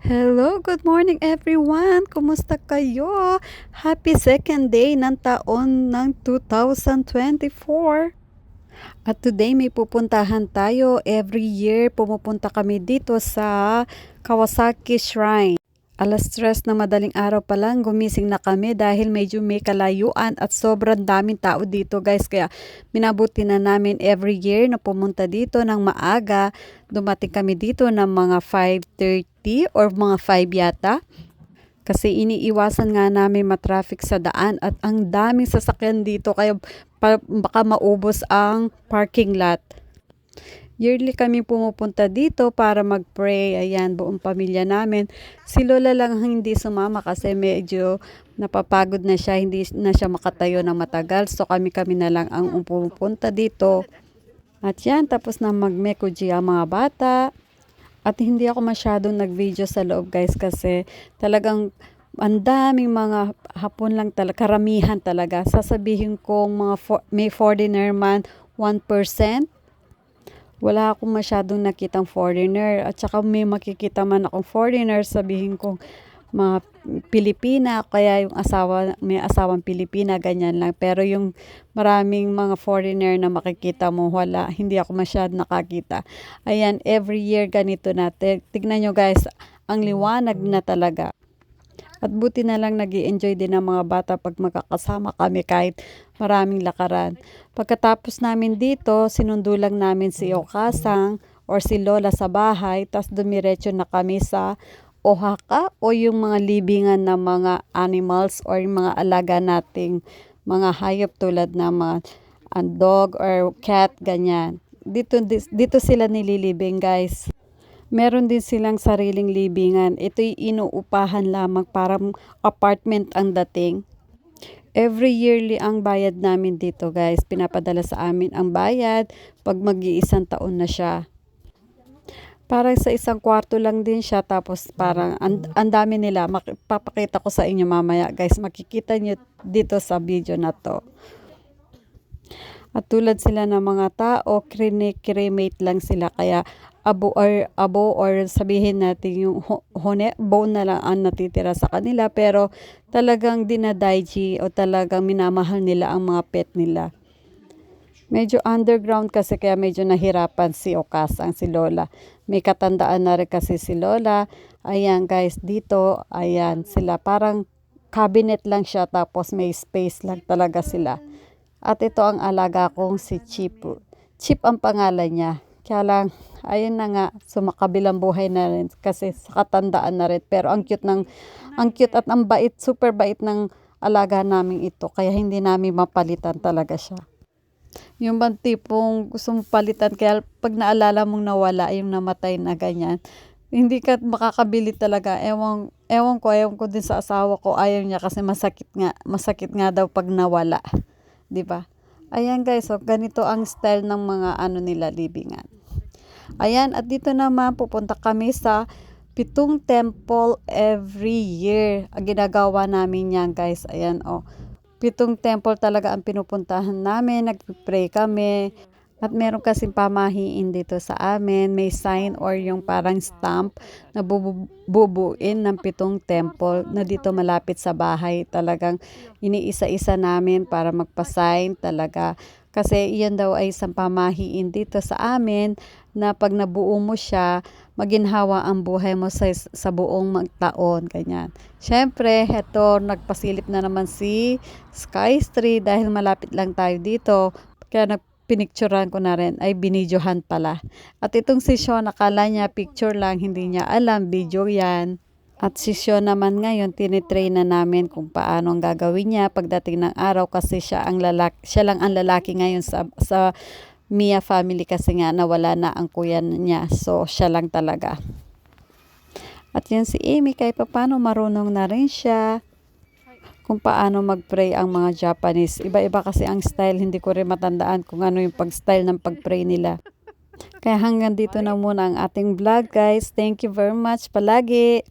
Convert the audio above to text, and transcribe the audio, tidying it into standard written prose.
Hello, good morning everyone! Kumusta kayo? Happy second day ng taon ng 2024! At today may pupuntahan tayo. Every year pumupunta kami dito sa Kawasaki Shrine. Alas 3 na madaling araw pa lang gumising na kami dahil medyo may kalayuan at sobrang daming tao dito guys. Kaya minabuti na namin every year na pumunta dito ng maaga. Dumating kami dito ng mga 5:30 or mga 5 yata. Kasi iniiwasan nga namin matraffic sa daan at ang daming sasakyan dito kaya baka maubos ang parking lot. Yearly kami pumupunta dito para mag-pray. Ayan, buong pamilya namin. Si Lola lang hindi sumama kasi medyo napapagod na siya. Hindi na siya makatayo ng matagal. So kami na lang ang pumupunta dito. At yan, tapos na mag-mekuji ang mga bata. At hindi ako masyadong nag-video sa loob guys kasi talagang ang daming mga Hapon lang talaga, karamihan talaga. Sasabihin kong may foreigner man 1%. Wala akong masyadong nakitang foreigner. At saka may makikita man akong foreigner, sabihin kong mga Pilipina, kaya yung may asawang Pilipina, ganyan lang. Pero yung maraming mga foreigner na makikita mo, wala. Hindi ako masyadong nakakita. Ayan, every year ganito natin. Tignan nyo guys, ang liwanag na talaga. At buti na lang nag-i-enjoy din ng mga bata pag magkakasama kami kahit maraming lakaran. Pagkatapos namin dito, sinundo lang namin si Okasang or si Lola sa bahay. Tapos dumiretso na kami sa Oaxaca o yung mga libingan ng mga animals or yung mga alaga nating mga hayop tulad ng mga dog or cat, ganyan. Dito sila nililibing guys. Meron din silang sariling libingan. Ito'y inuupahan lamang para apartment ang dating. Every yearly ang bayad namin dito guys. Pinapadala sa amin ang bayad pag mag-iisang taon na siya. Parang sa isang kwarto lang din siya tapos parang ang dami nila. Papakita ko sa inyo mamaya guys. Makikita nyo dito sa video na to. At tulad sila ng mga tao, cremate lang sila. Kaya abo or sabihin natin yung bone na lang ang natitira sa kanila. Pero talagang dinadaiji o talagang minamahal nila ang mga pet nila. Medyo underground kasi kaya medyo nahirapan si Okasang, si Lola. May katandaan na rin kasi si Lola. Ayan guys, dito, ayan sila. Parang cabinet lang siya tapos may space lang talaga sila. At ito ang alaga kong si Chip. Chip ang pangalan niya. Kaya lang, ayun na nga, sumakabilang buhay na rin kasi sa katandaan na rin. Pero ang cute at ang bait, super bait ng alaga namin ito. Kaya hindi namin mapalitan talaga siya. Yung bang tipong gusto mong palitan, kaya pag naalala mong nawala, yung namatay na ganyan, hindi ka makakabili talaga. Ewan ko din sa asawa ko, ayaw niya kasi masakit nga daw pag nawala. 'Di ba? Ayan guys, so ganito ang style ng mga nila libingan. Ayan, at dito naman pupunta kami sa 7 temple every year. Ang ginagawa namin yan guys. Ayan 7 temple talaga ang pinupuntahan namin. Nagpipray kami. At meron kasing pamahiin dito sa amin. May sign or yung parang stamp na bubuin ng 7 temple na dito malapit sa bahay. Talagang iniisa-isa namin para magpa-sign talaga. Kasi iyan daw ay isang pamahiin dito sa amin na pag nabuo mo siya, maginhawa ang buhay mo sa buong taon. Ganyan. Siyempre, heto, nagpasilip na naman si Sky3 dahil malapit lang tayo dito. Kaya pinicturean ko na rin, ay binidyohan pala. At itong si Sean, nakala niya picture lang, hindi niya alam, video yan. At si Sean naman ngayon, tinitrain na namin kung paano ang gagawin niya pagdating ng araw kasi siya lang ang lalaki ngayon sa Mia family kasi nga nawala na ang kuya niya. So, siya lang talaga. At yan si Amy, kahit paano marunong na rin siya kung paano mag-pray ang mga Japanese. Iba-iba kasi ang style. Hindi ko rin matandaan kung ano yung pag-style ng pag-pray nila. Kaya hanggang dito na muna ang ating vlog guys. Thank you very much palagi.